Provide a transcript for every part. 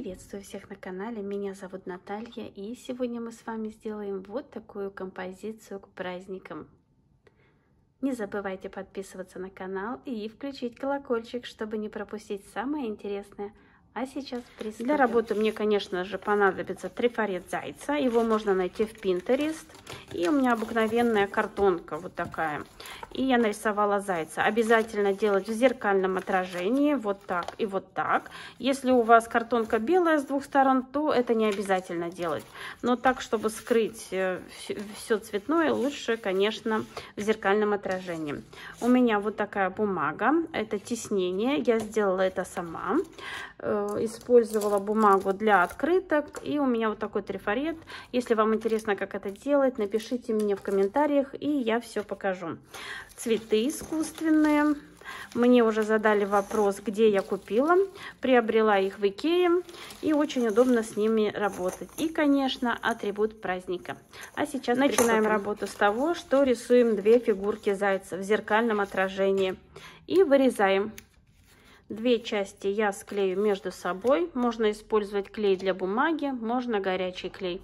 Приветствую всех на канале, меня зовут Наталья, и сегодня мы с вами сделаем вот такую композицию к праздникам. Не забывайте подписываться на канал и включить колокольчик, чтобы не пропустить самое интересное. А сейчас приступим. Для работы мне, конечно же, понадобится трафарет зайца. Его можно найти в Pinterest. И у меня обыкновенная картонка вот такая. И я нарисовала зайца. Обязательно делать в зеркальном отражении. Вот так и вот так. Если у вас картонка белая с двух сторон, то это не обязательно делать. Но так, чтобы скрыть все цветное, лучше, конечно, в зеркальном отражении. У меня вот такая бумага. Это тиснение. Я сделала это сама. Использовала бумагу для открыток, и у меня вот такой трафарет. Если вам интересно, как это делать, напишите мне в комментариях, и я все покажу. Цветы искусственные. Мне уже задали вопрос, где я купила. Приобрела их в Икее, и очень удобно с ними работать. И, конечно, атрибут праздника. А сейчас начинаем работу с того, что рисуем две фигурки зайца в зеркальном отражении. И вырезаем. Две части я склею между собой. Можно использовать клей для бумаги, можно горячий клей.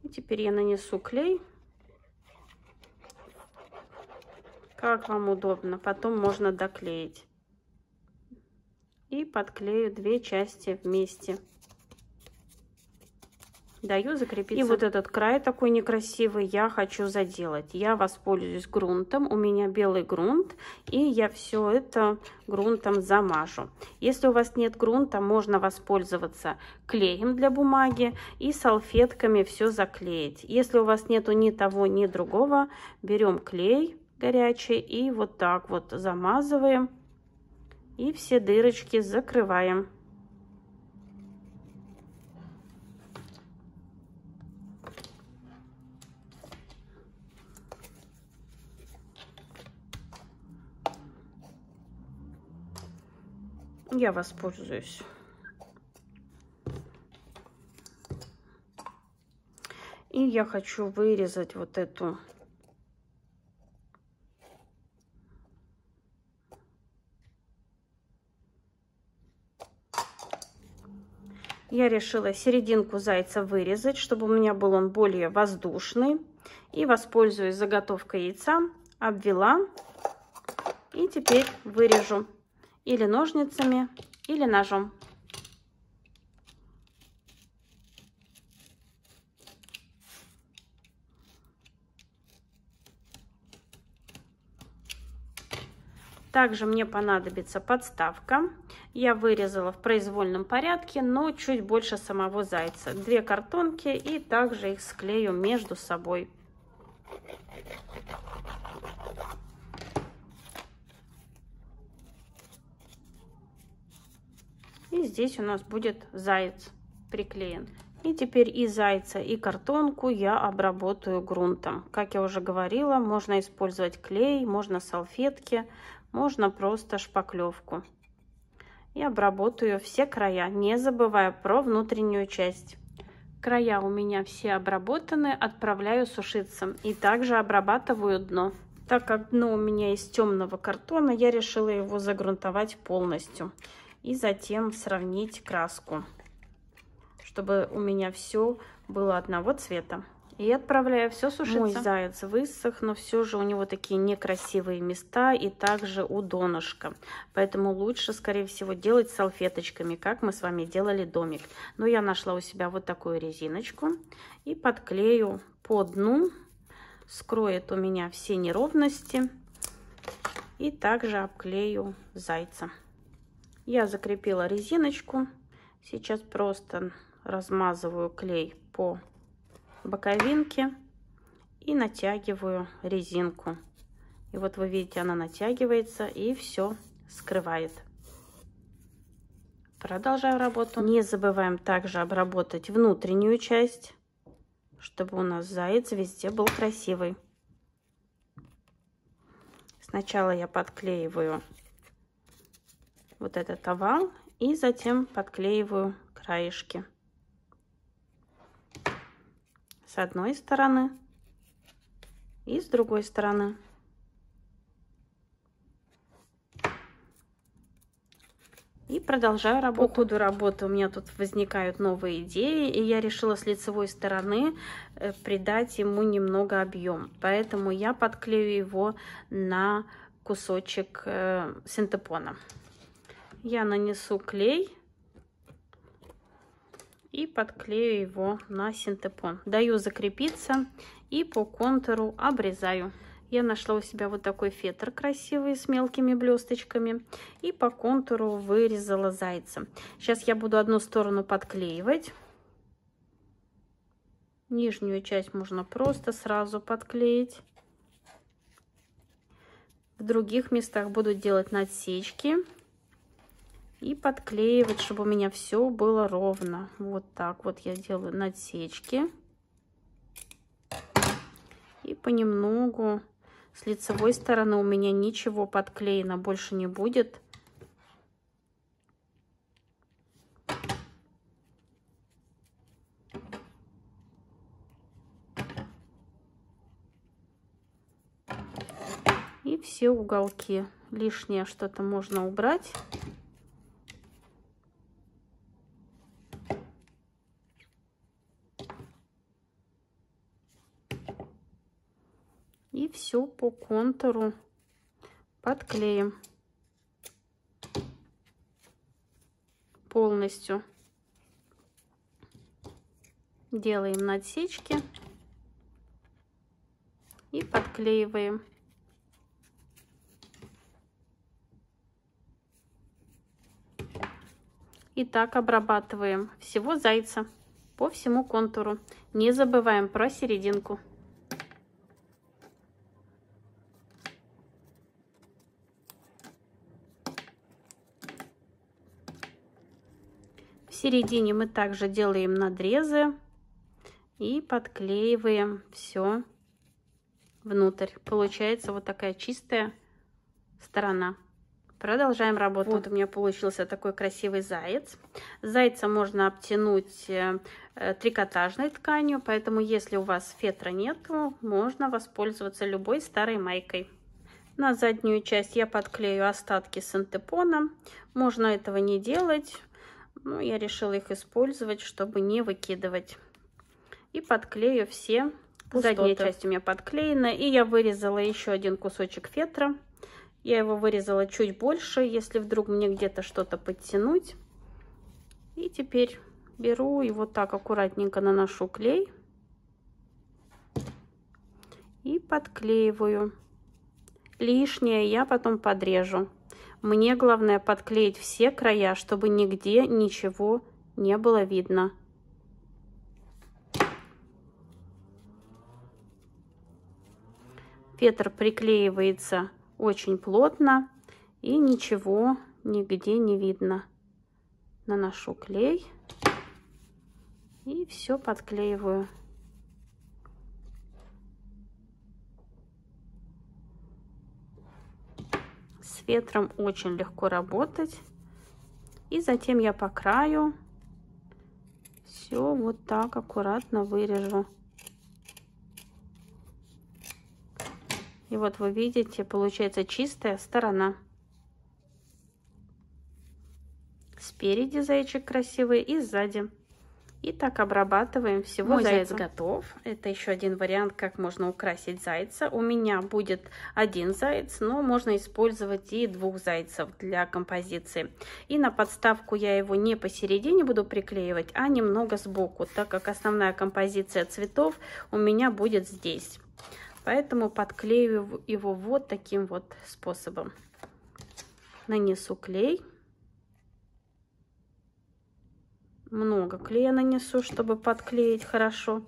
И теперь я нанесу клей, как вам удобно. Потом можно доклеить. И подклею две части вместе. Даю закрепиться. И вот этот край такой некрасивый я хочу заделать. Я воспользуюсь грунтом. У меня белый грунт. И я все это грунтом замажу. Если у вас нет грунта, можно воспользоваться клеем для бумаги и салфетками все заклеить. Если у вас нету ни того, ни другого, берем клей горячий и вот так вот замазываем. И все дырочки закрываем. Я воспользуюсь и я хочу вырезать вот эту я решила серединку зайца вырезать, чтобы у меня был он более воздушный, и воспользуюсь заготовкой яйца, обвела и теперь вырежу или ножницами, или ножом. Также мне понадобится подставка. Я вырезала в произвольном порядке, но чуть больше самого зайца. Две картонки, и также их склею между собой. И здесь у нас будет заяц приклеен. И теперь и зайца, и картонку я обработаю грунтом. Как я уже говорила, можно использовать клей, можно салфетки, можно просто шпаклевку. И обработаю все края, не забывая про внутреннюю часть. Края у меня все обработаны, отправляю сушиться. И также обрабатываю дно. Так как дно у меня из темного картона, я решила его загрунтовать полностью. И затем сравнить краску, чтобы у меня все было одного цвета. И отправляю все сушиться. Мой заяц высох, но все же у него такие некрасивые места, и также у донышка. Поэтому лучше, скорее всего, делать салфеточками, как мы с вами делали домик. Но я нашла у себя вот такую резиночку и подклею по дну. Скроет у меня все неровности. И также обклею зайца. Я закрепила резиночку. Сейчас просто размазываю клей по боковинке и натягиваю резинку. И вот вы видите, она натягивается и все скрывает. Продолжаю работу. Не забываем также обработать внутреннюю часть, чтобы у нас заяц везде был красивый. Сначала я подклеиваю вот этот овал и затем подклеиваю краешки с одной стороны и с другой стороны. И продолжаю работу. По ходу работы у меня тут возникают новые идеи, и я решила с лицевой стороны придать ему немного объем. Поэтому я подклею его на кусочек синтепона. Я нанесу клей и подклею его на синтепон. Даю закрепиться и по контуру обрезаю. Я нашла у себя вот такой фетр красивый с мелкими блесточками и по контуру вырезала зайца. Сейчас я буду одну сторону подклеивать. Нижнюю часть можно просто сразу подклеить. В других местах буду делать надсечки и подклеивать, чтобы у меня все было ровно. Вот так вот я делаю надсечки. И понемногу с лицевой стороны у меня ничего подклеено больше не будет. И все уголки. Лишнее что-то можно убрать. И все по контуру подклеим полностью. Делаем надсечки и подклеиваем. И так обрабатываем всего зайца по всему контуру. Не забываем про серединку. В середине мы также делаем надрезы и подклеиваем все внутрь. Получается вот такая чистая сторона. Продолжаем работу. Вот у меня получился такой красивый заяц. Зайца можно обтянуть трикотажной тканью, поэтому если у вас фетра нету, можно воспользоваться любой старой майкой. На заднюю часть я подклею остатки синтепона. Можно этого не делать, но я решила их использовать, чтобы не выкидывать. И подклею все пустоты. Задняя часть у меня подклеена, и я вырезала еще один кусочек фетра. Я его вырезала чуть больше, если вдруг мне где-то что-то подтянуть. И теперь беру и вот так аккуратненько наношу клей и подклеиваю. Лишнее я потом подрежу. Мне главное подклеить все края, чтобы нигде ничего не было видно. Фетр приклеивается очень плотно и ничего нигде не видно. Наношу клей и все подклеиваю. С фетром очень легко работать. И затем я по краю все вот так аккуратно вырежу. И вот вы видите, получается чистая сторона. Спереди зайчик красивый и сзади. И так обрабатываем всего зайца. Мой заяц готов. Это еще один вариант, как можно украсить зайца. У меня будет один заяц, но можно использовать и двух зайцев для композиции. И на подставку я его не посередине буду приклеивать, а немного сбоку, так как основная композиция цветов у меня будет здесь. Поэтому подклею его вот таким вот способом. Нанесу клей. Много клея нанесу, чтобы подклеить хорошо.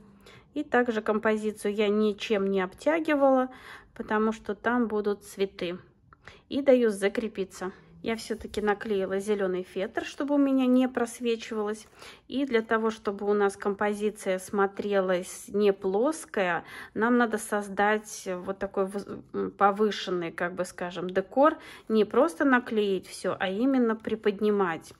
И также композицию я ничем не обтягивала, потому что там будут цветы. И даю закрепиться. Я все-таки наклеила зеленый фетр, чтобы у меня не просвечивалось. И для того, чтобы у нас композиция смотрелась не плоская, нам надо создать вот такой повышенный, как бы скажем, декор. Не просто наклеить все, а именно приподнимать.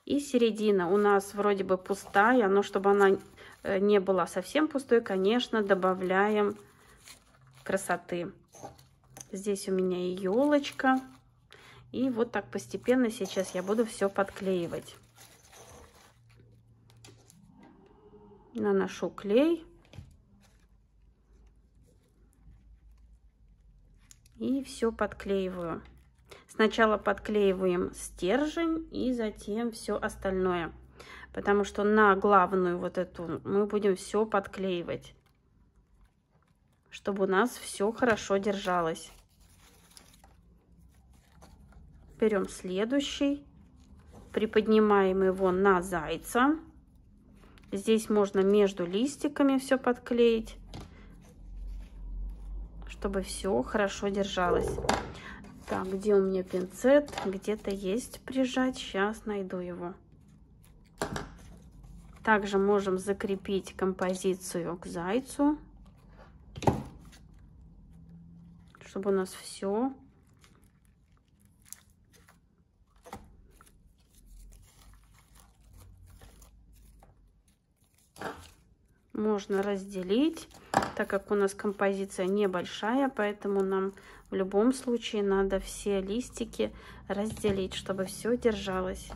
И середина у нас вроде бы пустая, но чтобы она не была совсем пустой, конечно, добавляем красоты. Здесь у меня и елочка. И вот так постепенно сейчас я буду все подклеивать. Наношу клей. И все подклеиваю. Сначала подклеиваем стержень и затем все остальное. Потому что на главную вот эту мы будем все подклеивать, чтобы у нас все хорошо держалось. Берем следующий, приподнимаем его на зайца. Здесь можно между листиками все подклеить, чтобы все хорошо держалось. Так, где у меня пинцет? Где-то есть прижать. Сейчас найду его. Также можем закрепить композицию к зайцу, чтобы у нас все можно разделить, так как у нас композиция небольшая, поэтому нам в любом случае надо все листики разделить, чтобы все держалось.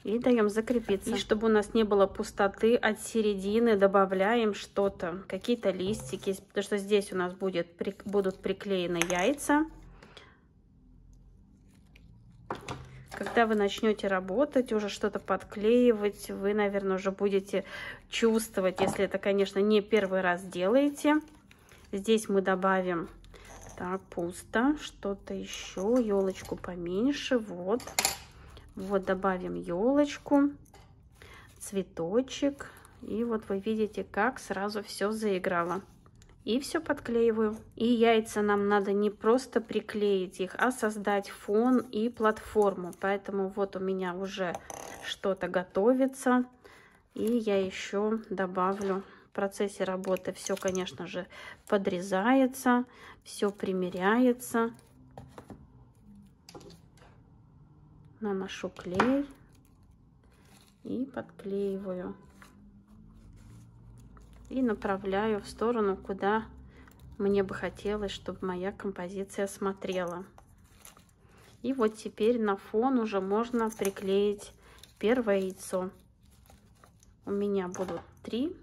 И даем закрепиться. И чтобы у нас не было пустоты от середины, добавляем что-то, какие-то листики, потому что здесь у нас будут приклеены яйца. Когда вы начнете работать, уже что-то подклеивать, вы, наверное, уже будете чувствовать, если это, конечно, не первый раз делаете. Здесь мы добавим, так, пусто, что-то еще, елочку поменьше, вот. Вот добавим елочку, цветочек. И вот вы видите, как сразу все заиграло. И все подклеиваю. И яйца нам надо не просто приклеить их, а создать фон и платформу. Поэтому вот у меня уже что-то готовится. И я еще добавлю в процессе работы. Все, конечно же, подрезается, все примеряется. Наношу клей и подклеиваю. И направляю в сторону, куда мне бы хотелось, чтобы моя композиция смотрела. И вот теперь на фон уже можно приклеить первое яйцо. У меня будут 3.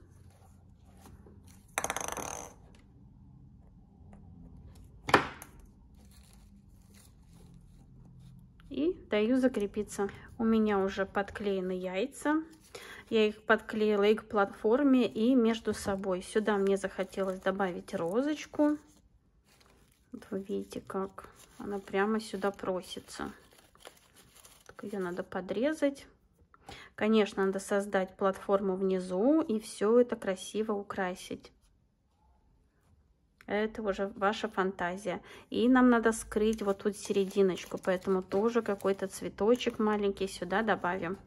И даю закрепиться. У меня уже подклеены яйца. Я их подклеила и к платформе, и между собой. Сюда мне захотелось добавить розочку. Вот вы видите, как она прямо сюда просится. Ее надо подрезать. Конечно, надо создать платформу внизу и все это красиво украсить. Это уже ваша фантазия. И нам надо скрыть вот тут серединочку, поэтому тоже какой-то цветочек маленький сюда добавим.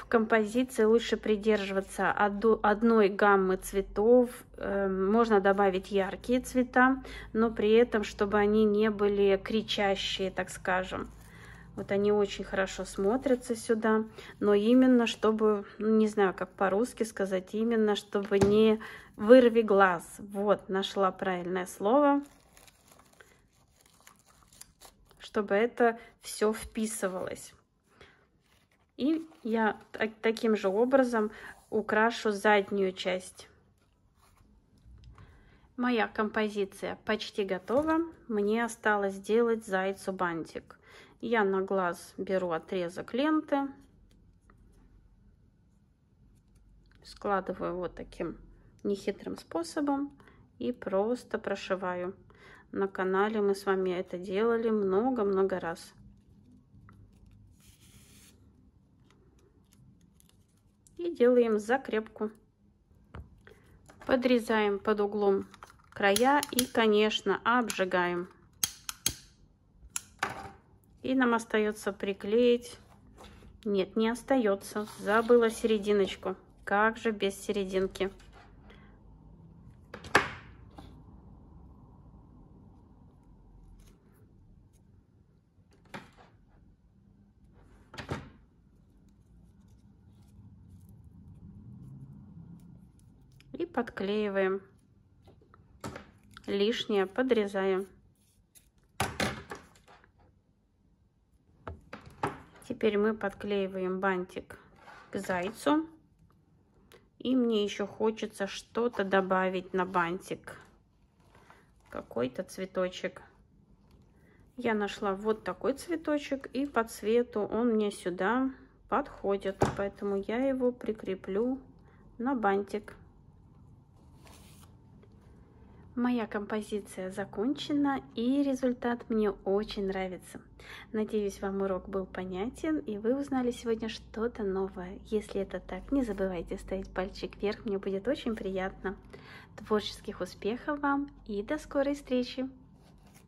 Композиции лучше придерживаться одной гаммы цветов. Можно добавить яркие цвета, но при этом, чтобы они не были кричащие, так скажем. Вот они очень хорошо смотрятся сюда, но именно чтобы, не знаю, как по-русски сказать, именно чтобы не вырви глаз. Вот, нашла правильное слово. Чтобы это все вписывалось. И я таким же образом украшу заднюю часть. Моя композиция почти готова. Мне осталось сделать зайцу бантик. Я на глаз беру отрезок ленты. Складываю вот таким нехитрым способом. И просто прошиваю. На канале мы с вами это делали много-много раз. и делаем закрепку. Подрезаем под углом края и, конечно, обжигаем. И нам остается приклеить. Нет, не остается. Забыла серединочку. Как же без серединки? И подклеиваем. Лишнее подрезаем. Теперь мы подклеиваем бантик к зайцу. И мне еще хочется что-то добавить на бантик. Какой-то цветочек. Я нашла вот такой цветочек, и по цвету он мне сюда подходит. Поэтому я его прикреплю на бантик. Моя композиция закончена, и результат мне очень нравится. Надеюсь, вам урок был понятен, и вы узнали сегодня что-то новое. Если это так, не забывайте ставить пальчик вверх, мне будет очень приятно. Творческих успехов вам и до скорой встречи.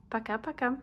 Пока-пока.